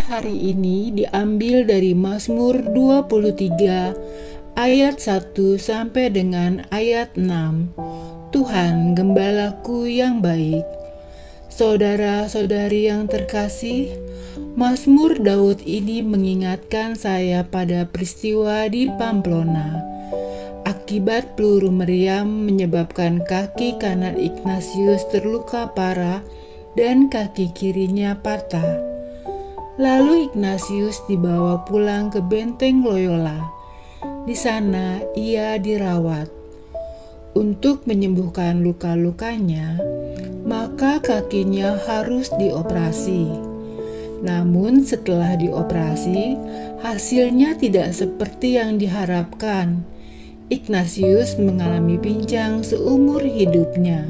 hari ini diambil dari Mazmur 23 ayat 1 sampai dengan ayat 6. Tuhan gembalaku yang baik. Saudara-saudari yang terkasih, Mazmur Daud ini mengingatkan saya pada peristiwa di Pamplona. Akibat peluru meriam menyebabkan kaki kanan Ignatius terluka parah dan kaki kirinya patah. Lalu Ignatius dibawa pulang ke benteng Loyola. Di sana ia dirawat. Untuk menyembuhkan luka-lukanya, maka kakinya harus dioperasi. Namun setelah dioperasi, hasilnya tidak seperti yang diharapkan. Ignatius mengalami pincang seumur hidupnya.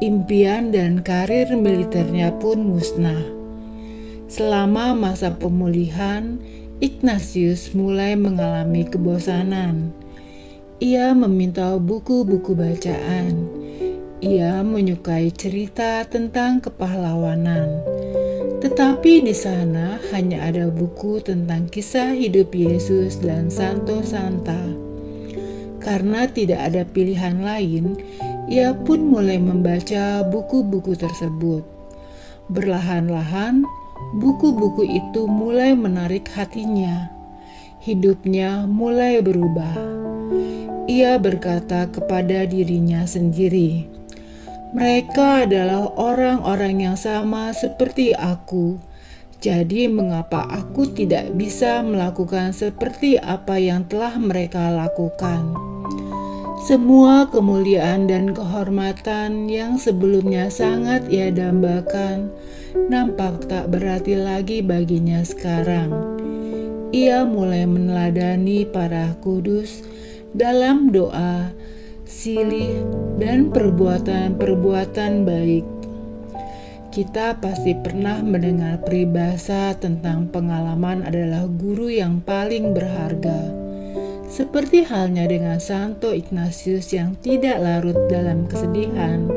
Impian dan karir militernya pun musnah. Selama masa pemulihan, Ignatius mulai mengalami kebosanan. Ia meminta buku-buku bacaan. Ia menyukai cerita tentang kepahlawanan. Tetapi di sana hanya ada buku tentang kisah hidup Yesus dan Santo Santa. Karena tidak ada pilihan lain, ia pun mulai membaca buku-buku tersebut. Berlahan-lahan, buku-buku itu mulai menarik hatinya. Hidupnya mulai berubah. Ia berkata kepada dirinya sendiri, "Mereka adalah orang-orang yang sama seperti aku. Jadi mengapa aku tidak bisa melakukan seperti apa yang telah mereka lakukan?" Semua kemuliaan dan kehormatan yang sebelumnya sangat ia dambakan nampak tak berarti lagi baginya sekarang. Ia mulai meneladani para kudus dalam doa, silih, dan perbuatan-perbuatan baik. Kita pasti pernah mendengar peribahasa tentang pengalaman adalah guru yang paling berharga. Seperti halnya dengan Santo Ignatius yang tidak larut dalam kesedihan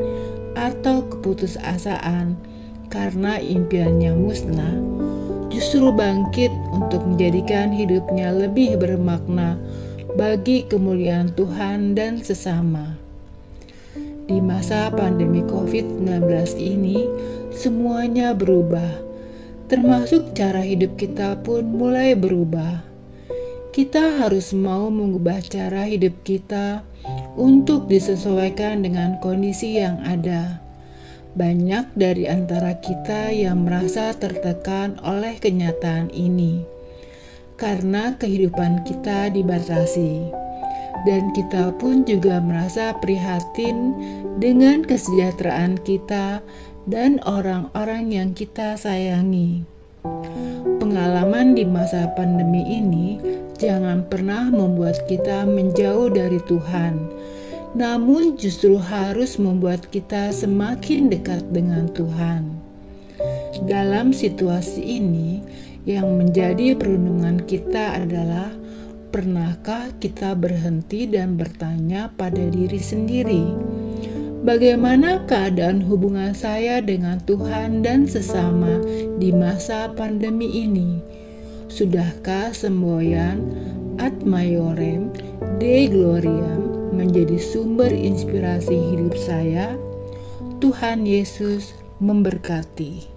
atau keputusasaan karena impiannya musnah, justru bangkit untuk menjadikan hidupnya lebih bermakna bagi kemuliaan Tuhan dan sesama. Di masa pandemi COVID-19 ini, semuanya berubah, termasuk cara hidup kita pun mulai berubah. Kita harus mau mengubah cara hidup kita untuk disesuaikan dengan kondisi yang ada. Banyak dari antara kita yang merasa tertekan oleh kenyataan ini, karena kehidupan kita dibatasi. Dan kita pun juga merasa prihatin dengan kesejahteraan kita dan orang-orang yang kita sayangi. Pengalaman di masa pandemi ini jangan pernah membuat kita menjauh dari Tuhan, namun justru harus membuat kita semakin dekat dengan Tuhan. Dalam situasi ini, yang menjadi perundungan kita adalah, pernahkah kita berhenti dan bertanya pada diri sendiri, bagaimana keadaan hubungan saya dengan Tuhan dan sesama di masa pandemi ini? Sudahkah semboyan Ad Maiorem Dei Gloriam menjadi sumber inspirasi hidup saya? Tuhan Yesus memberkati.